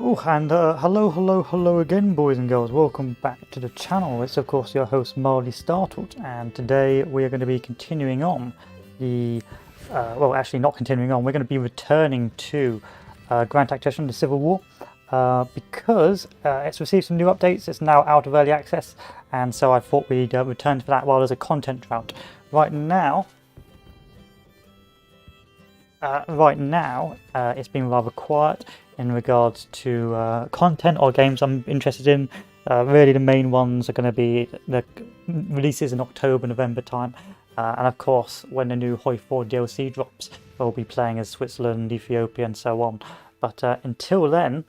Oh, and hello again, boys and girls. Welcome back to the channel. It's of course your host Marley Startled, and today we are going to be continuing on the, well, actually not continuing on. We're going to be returning to Grand Tactician: The Civil War because it's received some new updates. It's now out of early access, and so I thought we'd return to that while there's a content drought. Right now, it's been rather quiet in regards to content or games I'm interested in. Really, the main ones are going to be the releases in October, November time, and of course, when the new Hoi 4 DLC drops, we'll be playing as Switzerland, Ethiopia, and so on. But until then,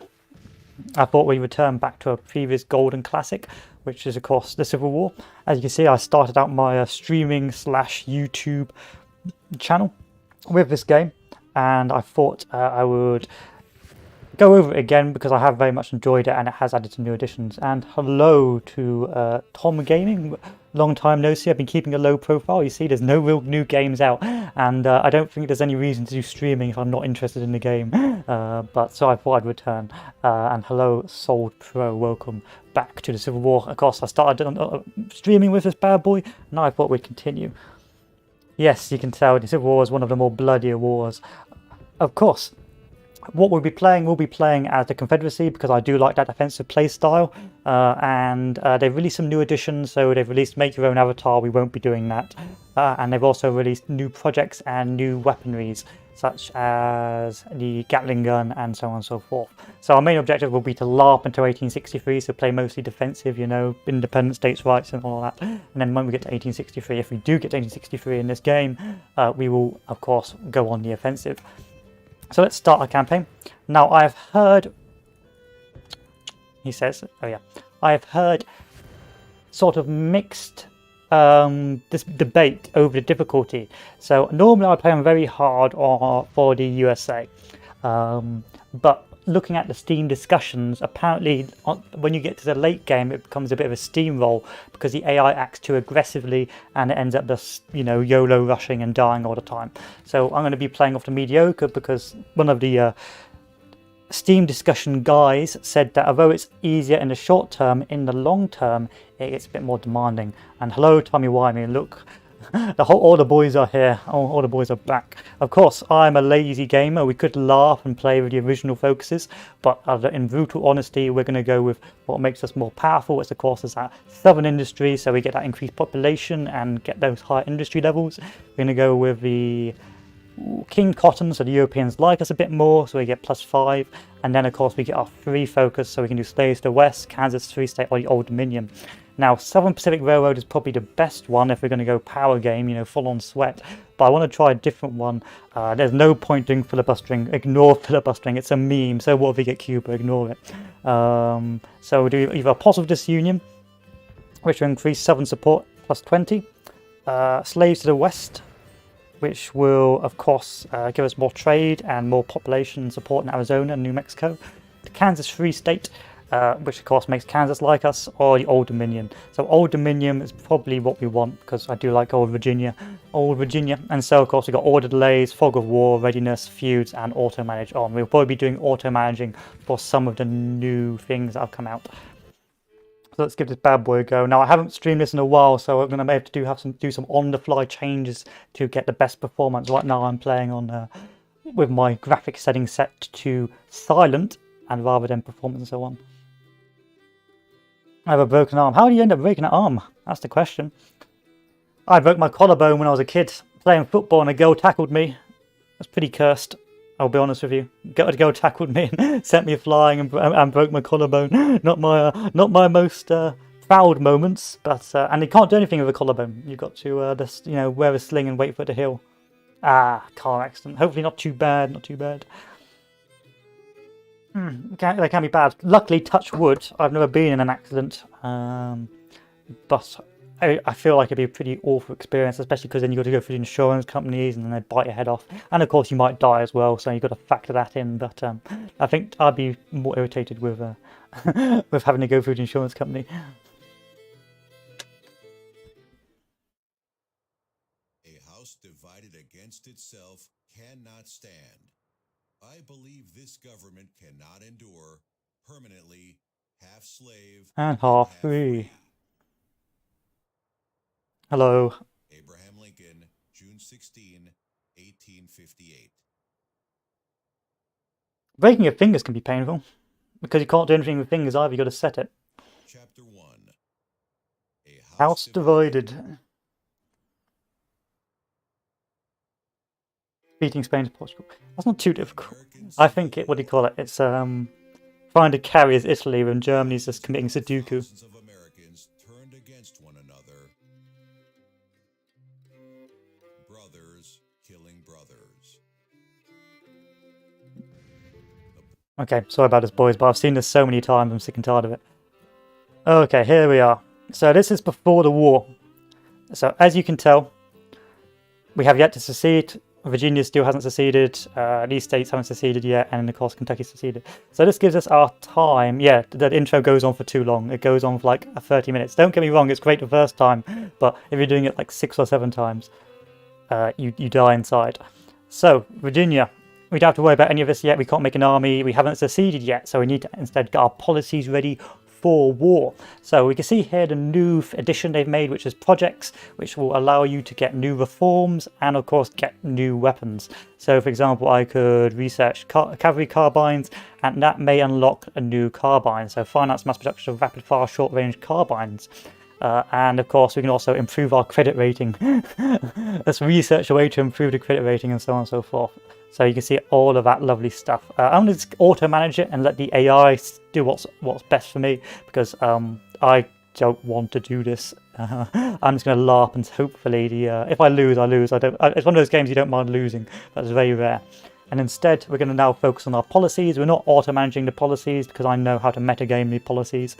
I thought we'd return back to a previous golden classic, which is of course the Civil War. As you can see, I started out my streaming / YouTube channel with this game, and I thought I would go over it again because I have very much enjoyed it and it has added some new additions. And hello to Tom Gaming, long time no see. I've been keeping a low profile. You see, there's no real new games out, and I don't think there's any reason to do streaming if I'm not interested in the game. But so I thought I'd return. And hello, Sold Pro, welcome back to the Civil War. Of course, I started streaming with this bad boy. Now I thought we'd continue. Yes, you can tell the Civil War is one of the more bloodier wars. Of course, what we'll be playing as the Confederacy because I do like that defensive play style. And they've released some new additions, so they've released Make Your Own Avatar, we won't be doing that. And they've also released new projects and new weaponries, such as the Gatling gun and so on and so forth. So our main objective will be to LARP until 1863, so play mostly defensive, you know, independent states' rights and all that. And then when we get to 1863, if we do get to 1863 in this game, we will, of course, go on the offensive. So let's start our campaign. Now I've heard, he says, oh yeah, I've heard sort of mixed this debate over the difficulty. So normally I play them very hard for the USA, but looking at the Steam discussions, apparently when you get to the late game it becomes a bit of a steamroll because the AI acts too aggressively and it ends up just, you know, YOLO rushing and dying all the time. So I'm going to be playing off the mediocre because one of the Steam discussion guys said that although it's easier in the short term, in the long term it gets a bit more demanding. And hello Tommy Wimey, look, all the boys are here. All the boys are back. Of course, I'm a lazy gamer. We could laugh and play with the original focuses, but in brutal honesty, we're going to go with what makes us more powerful. Which of course is that southern industry, so we get that increased population and get those high industry levels. We're going to go with the King Cotton, so the Europeans like us a bit more, so we get +5. And then of course we get our free focus, so we can do Slaves to the West, Kansas Free State, or the Old Dominion. Now, Southern Pacific Railroad is probably the best one if we're going to go power game, you know, full on sweat. But I want to try a different one. There's no point doing filibustering. Ignore filibustering. It's a meme. So what if we get Cuba? Ignore it. So we'll do either Apostle of Disunion, which will increase Southern support +20. Slaves to the West, which will, of course, give us more trade and more population support in Arizona and New Mexico. The Kansas Free State, which of course makes Kansas like us, or the Old Dominion. So Old Dominion is probably what we want because I do like Old Virginia. And so of course we got order delays, fog of war, readiness, feuds, and auto manage on. We'll probably be doing auto managing for some of the new things that have come out. So let's give this bad boy a go. Now I haven't streamed this in a while, so I'm going to have to do some on-the-fly changes to get the best performance. Right now I'm playing on with my graphic settings set to silent, and rather than performance and so on. I have a broken arm. How do you end up breaking an arm? That's the question. I broke my collarbone when I was a kid playing football and a girl tackled me. That's pretty cursed, I'll be honest with you. A girl tackled me and sent me flying and broke my collarbone. Not my most proud moments, but and you can't do anything with a collarbone. You've got to just, you know, wear a sling and wait for it to heal. Car accident. Hopefully not too bad. Not too bad. They can be bad. Luckily, touch wood, I've never been in an accident, but I feel like it'd be a pretty awful experience, especially because then you've got to go through the insurance companies and then they bite your head off, and of course you might die as well, so you've got to factor that in. But I think I'd be more irritated with with having to go through the insurance company. A house divided against itself cannot stand. I believe this government cannot endure, permanently half slave And half free. Hello. Abraham Lincoln, June 16, 1858. Breaking your fingers can be painful, because you can't do anything with fingers either, you got to set it. Chapter 1. A House divided. Beating Spain to Portugal. That's not too difficult. I think what do you call it? It's trying to carry as Italy when Germany's just committing Sudoku. Thousands of Americans turned against one another. Brothers killing brothers. Okay, sorry about this, boys, but I've seen this so many times, I'm sick and tired of it. Okay, here we are. So this is before the war. So as you can tell, we have yet to secede. Virginia still hasn't seceded. These states haven't seceded yet, and of course Kentucky seceded. So this gives us our time. Yeah, the intro goes on for too long. It goes on for like 30 minutes. Don't get me wrong, it's great the first time, but if you're doing it like 6 or 7 times, you die inside. So Virginia, we don't have to worry about any of this yet. We can't make an army. We haven't seceded yet, so we need to instead get our policies ready for war. So we can see here the new addition they've made, which is projects, which will allow you to get new reforms and of course get new weapons. So for example, I could research cavalry carbines, and that may unlock a new carbine. So finance mass production of rapid fire short range carbines. And of course we can also improve our credit rating. Let's research a way to improve the credit rating and so on and so forth. So you can see all of that lovely stuff. I'm going to just auto-manage it and let the AI do what's best for me, because I don't want to do this. I'm just going to LARP, and hopefully if I lose, I lose. It's one of those games you don't mind losing. That's very rare. And instead, we're going to now focus on our policies. We're not auto-managing the policies because I know how to metagame the policies.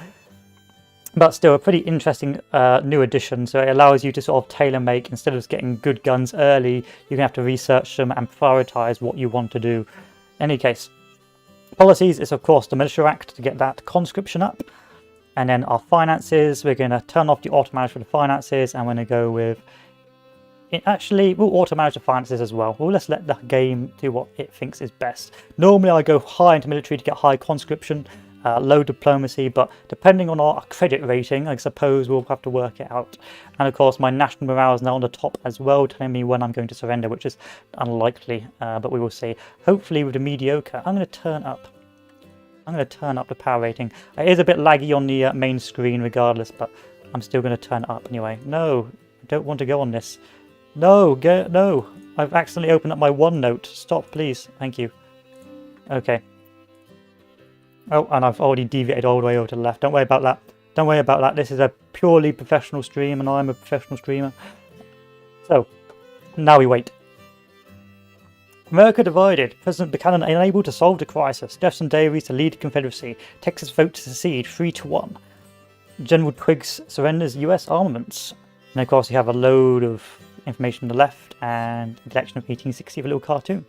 But still, a pretty interesting new addition. So it allows you to sort of tailor-make. Instead of just getting good guns early, you're going to have to research them and prioritize what you want to do. In any case, policies is of course the Militia Act to get that conscription up. And then our finances, we're going to turn off the auto-manage for the finances, and we're going to go with... Actually, we'll auto-manage the finances as well. We'll just let the game do what it thinks is best. Normally I go high into military to get high conscription, low diplomacy, but depending on our credit rating, I suppose we'll have to work it out. And of course my national morale is now on the top as well, telling me when I'm going to surrender, which is unlikely, but we will see. Hopefully with the mediocre, I'm going to turn up the power rating. It is a bit laggy on the main screen regardless, but I'm still going to turn it up anyway. No, I don't want to go on this. No, no, I've accidentally opened up my OneNote. Stop, please. Thank you. Okay. Oh, and I've already deviated all the way over to the left. Don't worry about that. Don't worry about that. This is a purely professional stream, and I'm a professional streamer. So, now we wait. America divided. President Buchanan unable to solve the crisis. Jefferson Davis to lead the Confederacy. Texas vote to secede 3-1. General Twiggs surrenders US armaments. And of course you have a load of information on the left, and the election of 1860 with a little cartoon.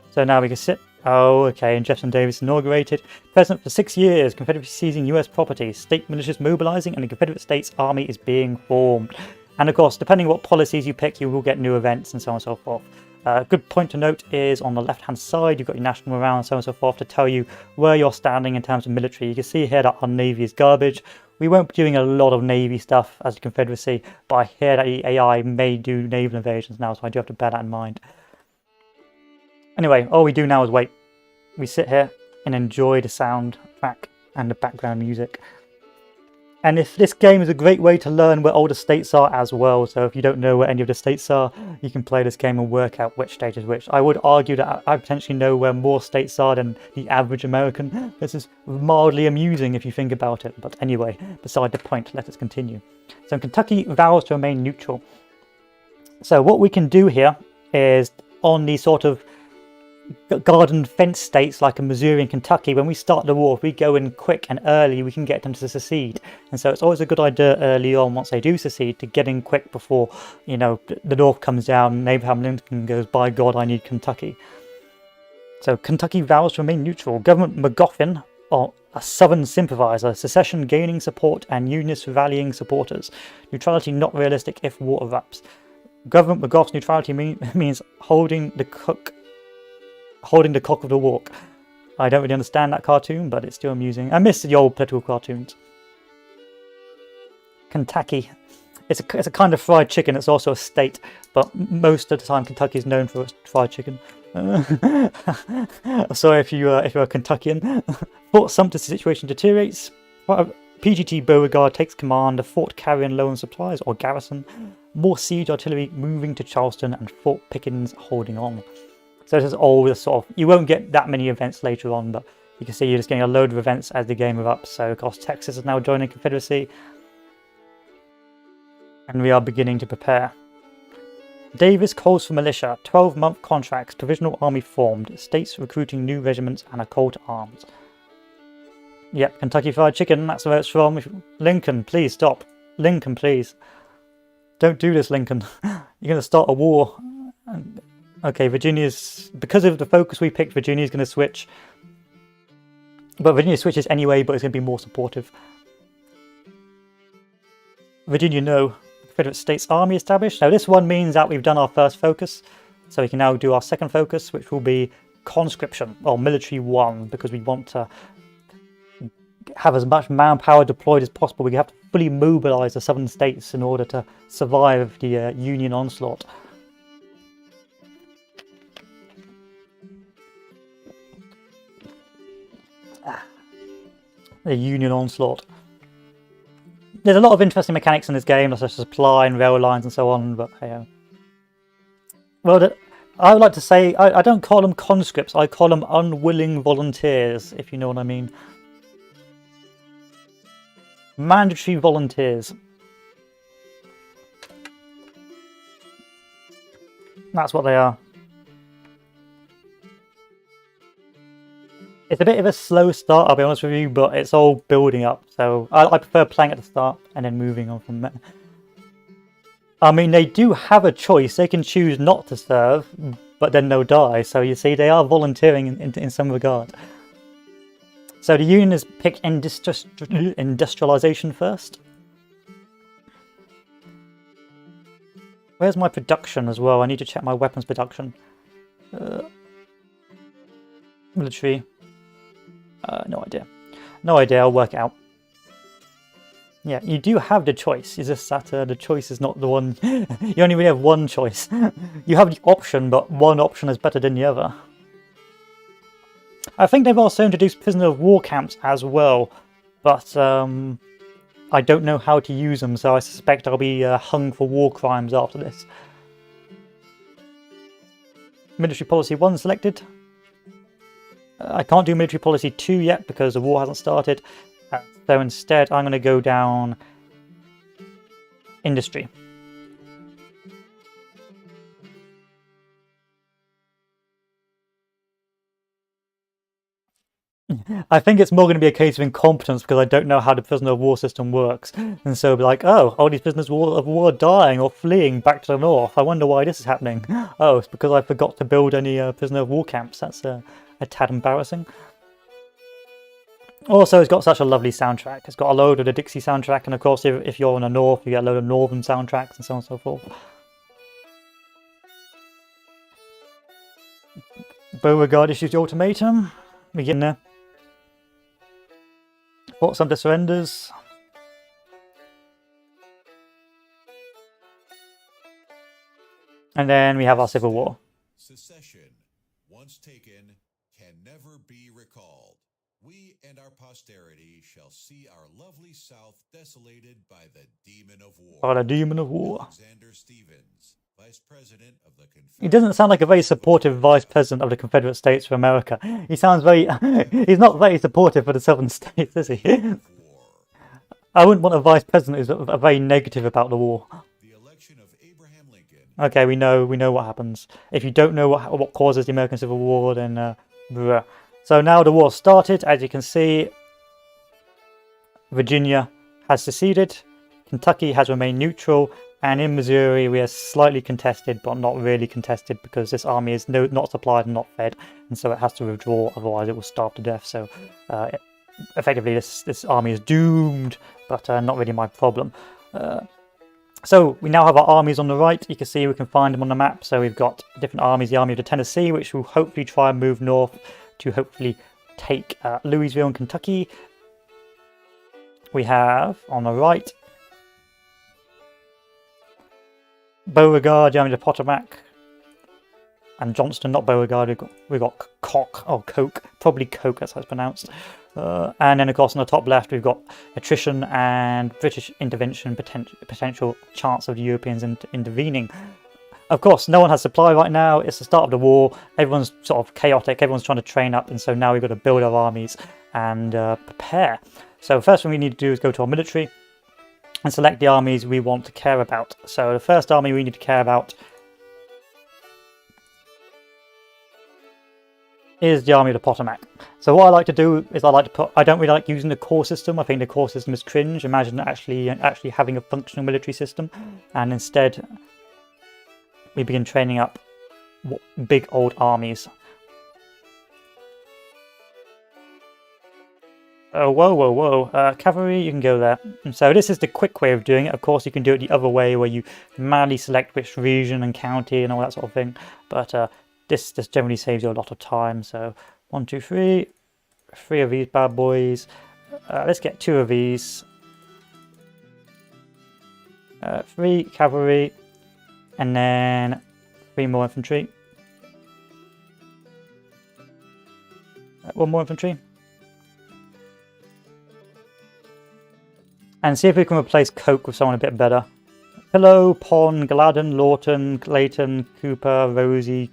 So now we can sit. Oh, okay, and Jefferson Davis inaugurated. President for 6 years. Confederacy seizing US property. State militias mobilizing, and the Confederate States Army is being formed. And of course, depending on what policies you pick, you will get new events and so on and so forth. A good point to note is on the left-hand side, you've got your national morale and so on and so forth to tell you where you're standing in terms of military. You can see here that our Navy is garbage. We won't be doing a lot of Navy stuff as a Confederacy, but I hear that the AI may do naval invasions now, so I do have to bear that in mind. Anyway, all we do now is wait. We sit here and enjoy the soundtrack and the background music. And if this game is a great way to learn where all the states are as well, so if you don't know where any of the states are, you can play this game and work out which state is which. I would argue that I potentially know where more states are than the average American. This is mildly amusing if you think about it, but anyway, beside the point, let us continue. So Kentucky vows to remain neutral. So what we can do here is on the sort of garden fence states like in Missouri and Kentucky, when we start the war, if we go in quick and early, we can get them to secede. And so it's always a good idea early on, once they do secede, to get in quick before, you know, the North comes down and Abraham Lincoln goes, by God, I need Kentucky. So Kentucky vows to remain neutral. Government MacGuffin, or a Southern sympathizer, secession gaining support and Unionists rallying supporters. Neutrality not realistic if war erupts. Government MacGuff's neutrality means holding the cook holding the cock of the walk. I don't really understand that cartoon, but it's still amusing. I miss the old political cartoons. Kentucky. It's a kind of fried chicken. It's also a state, but most of the time Kentucky is known for its fried chicken. Sorry if you're a Kentuckian. Fort Sumter's situation deteriorates. PGT Beauregard takes command of Fort Carrion low on supplies or garrison. More siege artillery moving to Charleston, and Fort Pickens holding on. So this is all the sort of, you won't get that many events later on, but you can see you're just getting a load of events as the game erupts. So of course Texas is now joining Confederacy, and we are beginning to prepare. Davis calls for militia, 12-month contracts, provisional army formed, states recruiting new regiments and occult arms. Yep, Kentucky Fried Chicken, that's where it's from. Lincoln, please stop. Lincoln, please. Don't do this, Lincoln. You're going to start a war. Okay, Virginia's... Because of the focus we picked, Virginia's going to switch. But Virginia switches anyway, but it's going to be more supportive. Virginia, no. Confederate States Army established. Now this one means that we've done our first focus. So we can now do our second focus, which will be conscription, or military 1, because we want to have as much manpower deployed as possible. We have to fully mobilize the southern states in order to survive the Union onslaught. The Union onslaught. There's a lot of interesting mechanics in this game, such as supply and rail lines and so on, but hey. Well, I would like to say, I don't call them conscripts, I call them unwilling volunteers, if you know what I mean. Mandatory volunteers. That's what they are. It's a bit of a slow start, I'll be honest with you, but it's all building up. So I prefer playing at the start and then moving on from there. I mean, they do have a choice. They can choose not to serve, but then they'll die. So you see, they are volunteering in some regard. So the Union has picked industrialization first. Where's my production as well? I need to check my weapons production. Military. No idea. No idea, I'll work it out. Yeah, you do have the choice. It's just that the choice is not the one. You only really have one choice. You have the option, but one option is better than the other. I think they've also introduced prisoner of war camps as well, but I don't know how to use them, so I suspect I'll be hung for war crimes after this. Military Policy 1 selected. I can't do Military Policy 2 yet because the war hasn't started, so instead I'm going to go down Industry. I think it's more going to be a case of incompetence because I don't know how the prisoner of war system works. And so be like, oh, all these prisoners of war are dying or fleeing back to the north. I wonder why this is happening. Oh, it's because I forgot to build any prisoner of war camps. That's a tad embarrassing. Also, it's got such a lovely soundtrack. It's got a load of the Dixie soundtrack, and of course, if you're in the north, you get a load of northern soundtracks and so on and so forth. Beauregard issues the ultimatum. We get in there. Fort Sumter surrenders. And then we have our Civil War. Secession, once taken, can never be recalled. We and our posterity shall see our lovely South desolated by the demon of war. By the demon of war. Alexander Stevens, Vice President of the Confederate. He doesn't sound like a very supportive Vice President of the Confederate States of America. He sounds very... he's not very supportive for the Southern States, is he? I wouldn't want a Vice President who's very negative about the war. The election of Abraham Lincoln. Okay, we know what happens. If you don't know what causes the American Civil War, then... bruh. So now the war started. As you can see, Virginia has seceded, Kentucky has remained neutral, and in Missouri we are slightly contested, but not really contested because this army is not supplied and not fed, and so it has to withdraw, otherwise it will starve to death. So effectively this army is doomed, but not really my problem. So we now have our armies on the right. You can see we can find them on the map. So we've got different armies. The Army of the Tennessee, which will hopefully try and move north to hopefully take Louisville and Kentucky. We have on the right Beauregard, the Army of the Potomac, and Johnston, not Beauregard. We've got Coke, probably Coke, that's how it's pronounced. And then, of course, on the top left, we've got attrition and British intervention, potential chance of the Europeans intervening. Of course, no one has supply right now. It's the start of the war. Everyone's sort of chaotic. Everyone's trying to train up. And so now we've got to build our armies and prepare. So first thing we need to do is go to our military and select the armies we want to care about. So the first army we need to care about is the Army of the Potomac. So what I like to do is I don't really like using the core system. I think the core system is cringe. Imagine actually having a functional military system, and instead we begin training up big old armies. Oh, whoa. Cavalry, you can go there. And so this is the quick way of doing it. Of course, you can do it the other way where you manually select which region and county and all that sort of thing. But this generally saves you a lot of time. So 1, 2, 3. 3 of these bad boys. Let's get 2 of these. 3 cavalry. And then 3 more infantry. 1 more infantry. And see if we can replace Coke with someone a bit better. Pillow, Pond, Gladden, Lawton, Clayton, Cooper, Rosie.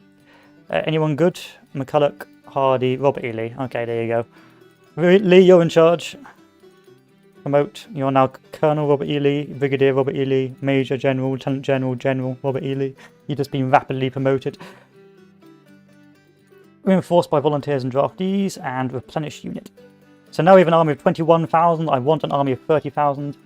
Anyone good? McCulloch, Hardy, Robert E. Lee. Okay, there you go. Lee, you're in charge. Promote. You're now Colonel Robert E. Lee, Brigadier Robert E. Lee, Major General, Lieutenant General, General Robert E. Lee. You've just been rapidly promoted. Reinforced by volunteers and draftees, and replenish unit. So now we have an army of 21,000. I want an army of 30,000.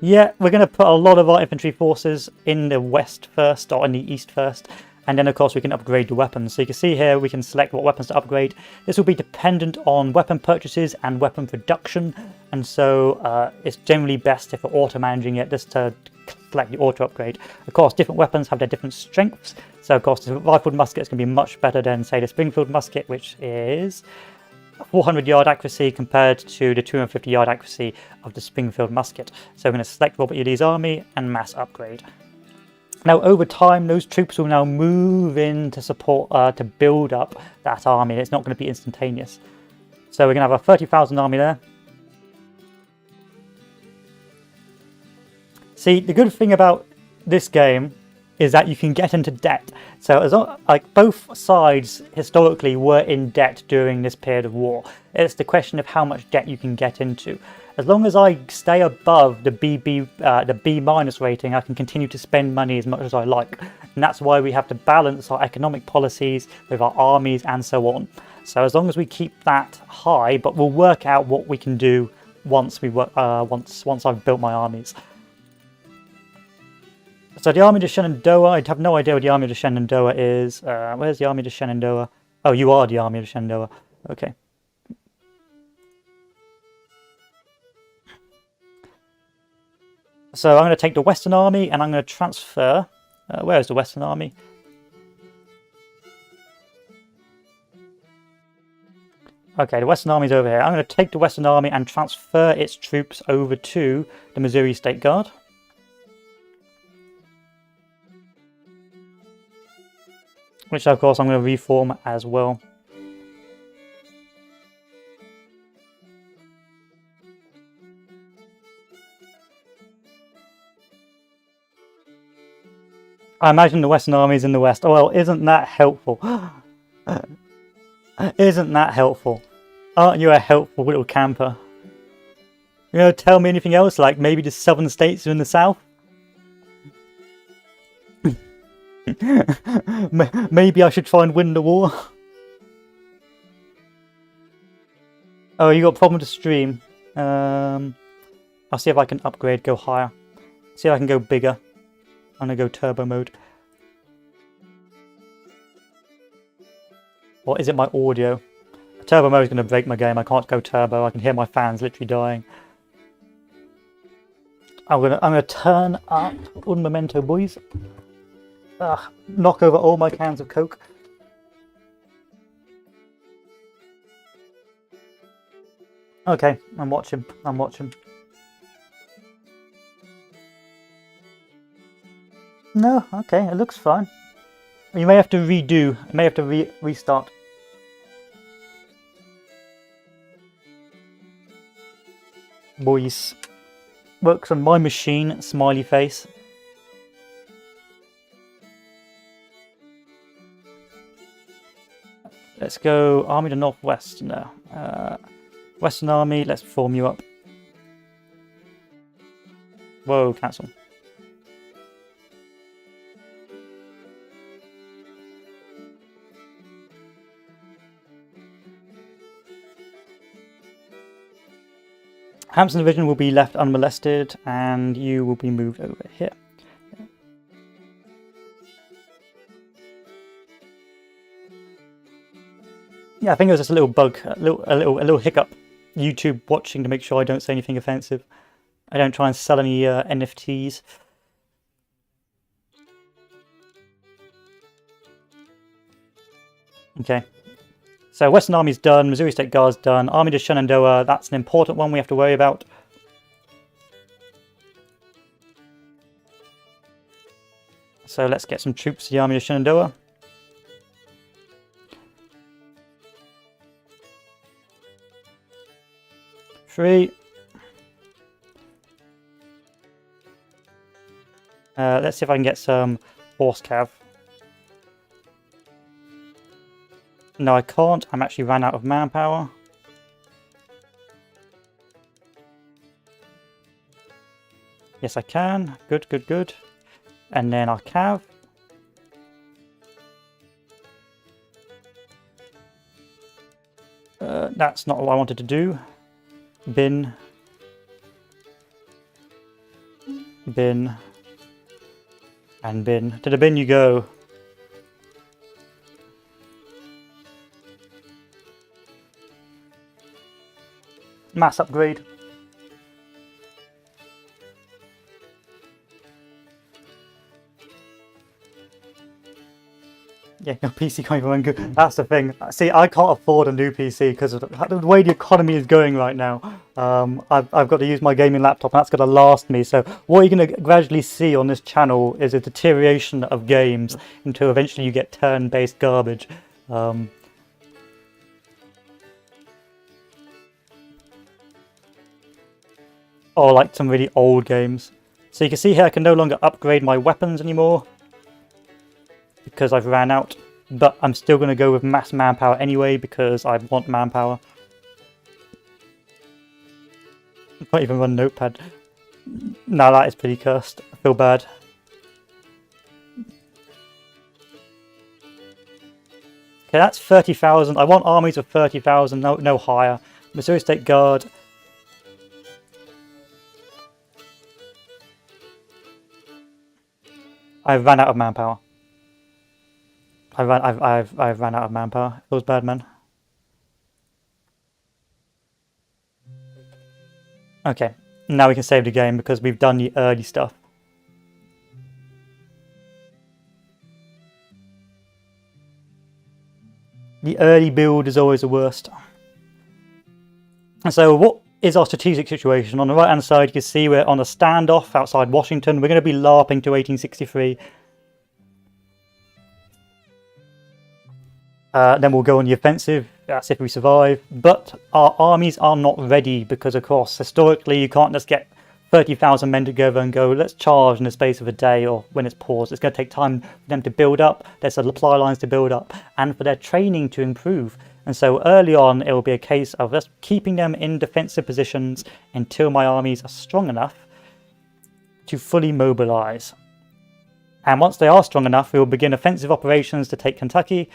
Yeah, we're going to put a lot of our infantry forces in the west first, or in the east first. And then, of course, we can upgrade the weapons. So you can see here, we can select what weapons to upgrade. This will be dependent on weapon purchases and weapon production. And so it's generally best if we're auto-managing it, just to select the auto-upgrade. Of course, different weapons have their different strengths. So, of course, the rifled musket is going to be much better than, say, the Springfield musket, which is 400-yard accuracy compared to the 250-yard accuracy of the Springfield musket. So we're going to select Robert E. Lee's army and mass upgrade. Now, over time, those troops will now move in to support, to build up that army. It's not going to be instantaneous. So we're going to have a 30,000 army there. See, the good thing about this game is that you can get into debt. So like both sides historically were in debt during this period of war. It's the question of how much debt you can get into. As long as I stay above the B- rating, I can continue to spend money as much as I like. And that's why we have to balance our economic policies with our armies and so on. So as long as we keep that high, but we'll work out what we can do once I've built my armies. So the Army of the Shenandoah, I have no idea what the Army of the Shenandoah is. Where's the Army of the Shenandoah? Oh, you are the Army of the Shenandoah. Okay. So I'm going to take the Western Army and I'm going to transfer... where is the Western Army? Okay, the Western Army is over here. I'm going to take the Western Army and transfer its troops over to the Missouri State Guard. Which, of course, I'm going to reform as well. I imagine the Western Army is in the west. Oh, well, isn't that helpful? Isn't that helpful? Aren't you a helpful little camper? You know, tell me anything else, like maybe the southern states are in the south? Maybe I should try and win the war. Oh, you got a problem with the stream. I'll see if I can upgrade, go higher. See if I can go bigger. I'm gonna go turbo mode. Or is it my audio? Turbo mode is gonna break my game. I can't go turbo. I can hear my fans literally dying. I'm gonna turn up un momento, boys. Knock over all my cans of Coke. Okay, I'm watching. No, okay, it looks fine. You may have to redo. You may have to restart. Boys. Works on my machine, smiley face. Let's go Army to Northwest. No. Western Army, let's form you up. Whoa, cancel. Hampton Division will be left unmolested, and you will be moved over here. Yeah, I think it was just a little bug, a little hiccup. YouTube watching to make sure I don't say anything offensive. I don't try and sell any NFTs. Okay. So Western Army's done, Missouri State Guard's done, Army to Shenandoah, that's an important one we have to worry about. So let's get some troops to the Army to Shenandoah. Three. Let's see if I can get some horse cav. No, I can't. I'm actually ran out of manpower. Yes, I can. Good, good, good. And then our cav. That's not what I wanted to do. Bin. Bin. And bin. To the bin you go. Mass upgrade. Yeah, no PC can't even run good. That's the thing. See, I can't afford a new PC because of the way the economy is going right now. I've got to use my gaming laptop, and that's going to last me. So what you're going to gradually see on this channel is a deterioration of games until eventually you get turn-based garbage. Or like some really old games. So you can see here I can no longer upgrade my weapons anymore because I've ran out, but I'm still going to go with mass manpower anyway because I want manpower. I can't even run Notepad. Now that is pretty cursed. I feel bad. Okay, that's 30,000. I want armies of 30,000, no higher. Missouri State Guard. I've ran out of manpower. I've ran out of manpower. It feels bad, man. Okay, now we can save the game because we've done the early stuff. The early build is always the worst. And so what is our strategic situation? On the right hand side you can see we're on a standoff outside Washington. We're going to be LARPing to 1863. Then we'll go on the offensive, that's if we survive. But our armies are not ready because, of course, historically you can't just get 30,000 men together and go, let's charge in the space of a day or when it's paused. It's going to take time for them to build up, their supply lines to build up, and for their training to improve. And so early on it will be a case of just keeping them in defensive positions until my armies are strong enough to fully mobilize. And once they are strong enough, we will begin offensive operations to take Kentucky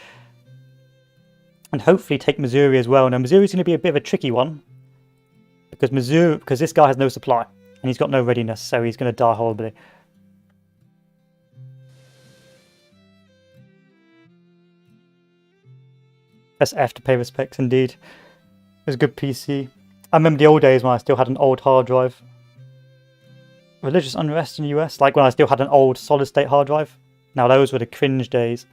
and hopefully take Missouri as well. Now Missouri is going to be a bit of a tricky one because this guy has no supply and he's got no readiness, so he's going to die horribly. Press F to pay respects, indeed. It was a good PC. I remember the old days when I still had an old hard drive. Religious unrest in the US, like when I still had an old solid state hard drive. Now those were the cringe days.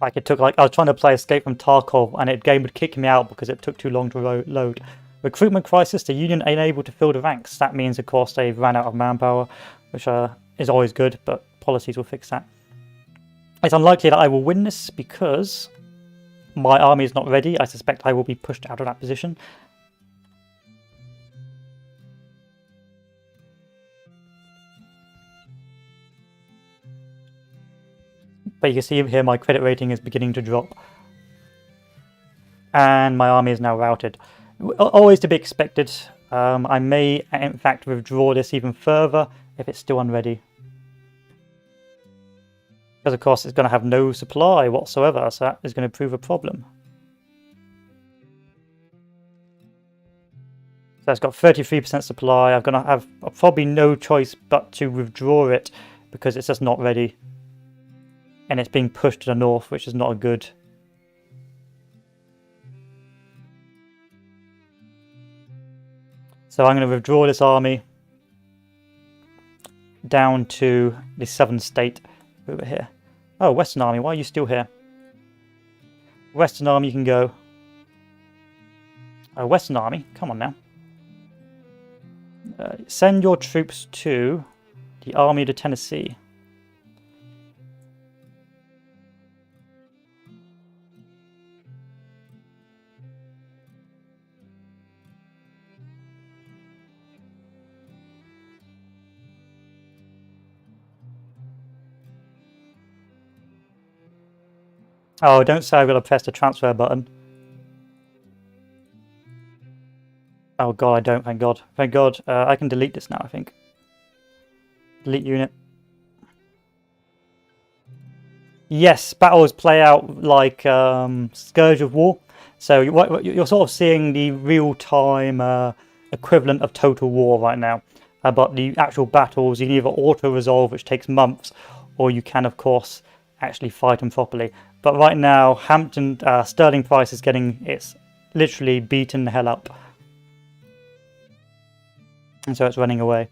Like it took, like I was trying to play Escape from Tarkov and the game would kick me out because it took too long to load. Recruitment crisis, the Union ain't able to fill the ranks. That means of course they've ran out of manpower, which is always good, but policies will fix that. It's unlikely that I will win this because my army is not ready. I suspect I will be pushed out of that position. But you can see here my credit rating is beginning to drop. And my army is now routed. Always to be expected. I may in fact withdraw this even further if it's still unready. Because of course it's going to have no supply whatsoever, so that is going to prove a problem. So it's got 33% supply. I'm going to have probably no choice but to withdraw it because it's just not ready. And it's being pushed to the north, which is not a good. So I'm going to withdraw this army down to the southern state over here. Oh, Western Army, why are you still here? Western Army, you can go. Western Army, come on now. Send your troops to the Army of the Tennessee. Oh, don't say I've got to press the transfer button. Oh god, I don't, thank god. Thank god. I can delete this now, I think. Delete unit. Yes, battles play out like Scourge of War. So you're sort of seeing the real-time equivalent of Total War right now. But the actual battles, you can either auto-resolve, which takes months, or you can, of course, actually fight them properly. But right now, Sterling Price is getting, it's literally beaten the hell up. And so it's running away.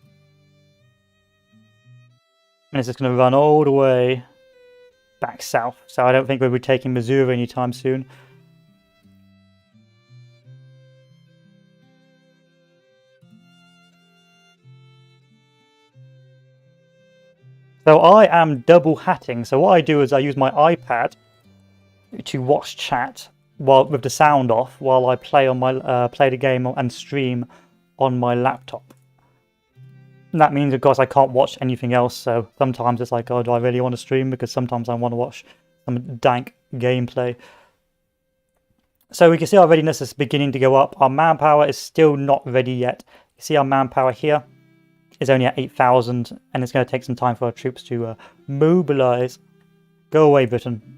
And it's just going to run all the way back south. So I don't think we'll be taking Missouri anytime soon. So I am double hatting. So what I do is I use my iPad to watch chat with the sound off while I play on my play the game and stream on my laptop. And that means, of course, I can't watch anything else. So sometimes it's like, oh, do I really want to stream? Because sometimes I want to watch some dank gameplay. So we can see our readiness is beginning to go up. Our manpower is still not ready yet. You see our manpower here is only at 8,000, and it's going to take some time for our troops to mobilize. Go away, Britain.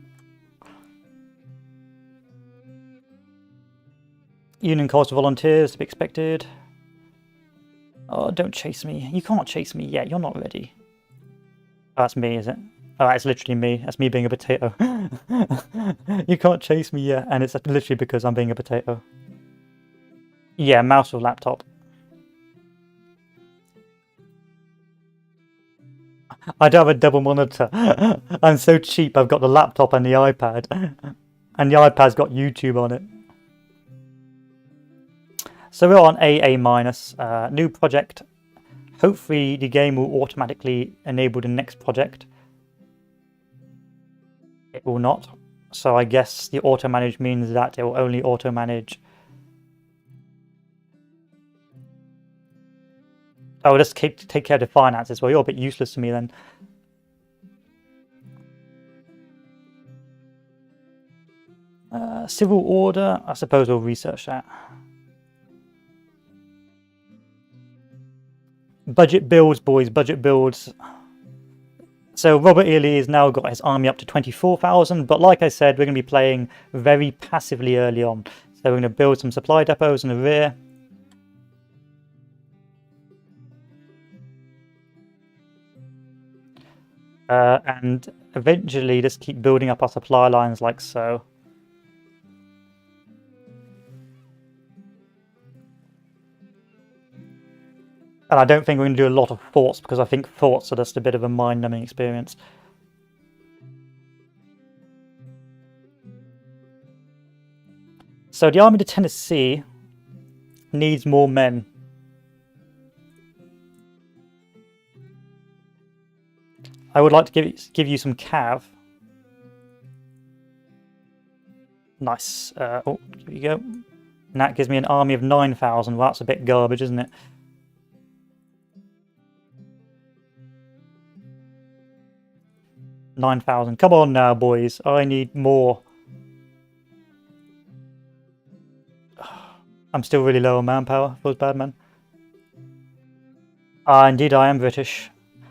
Union calls for volunteers to be expected. Oh, don't chase me. You can't chase me yet. You're not ready. Oh, that's me, is it? Oh, it's literally me. That's me being a potato. You can't chase me yet, and it's literally because I'm being a potato. Yeah, mouse or laptop. I don't have a double monitor. I'm so cheap. I've got the laptop and the iPad. And the iPad's got YouTube on it. So we're on AA-, new project. Hopefully the game will automatically enable the next project. It will not. So I guess the auto-manage means that it will only auto-manage. Oh, just take care of the finances. Well, you're a bit useless to me then. Civil order, I suppose we'll research that. Budget builds, boys, budget builds. So Robert E. Lee has now got his army up to 24,000, but like I said, we're going to be playing very passively early on. So we're going to build some supply depots in the rear. And eventually just keep building up our supply lines like so. And I don't think we're going to do a lot of forts, because I think forts are just a bit of a mind-numbing experience. So the Army to Tennessee needs more men. I would like to give you some cav. Nice. Oh, here you go. And that gives me an army of 9,000. Well, that's a bit garbage, isn't it? $9,000. Come on now, boys. I need more. I'm still really low on manpower. Feels bad, man. Ah, indeed, I am British.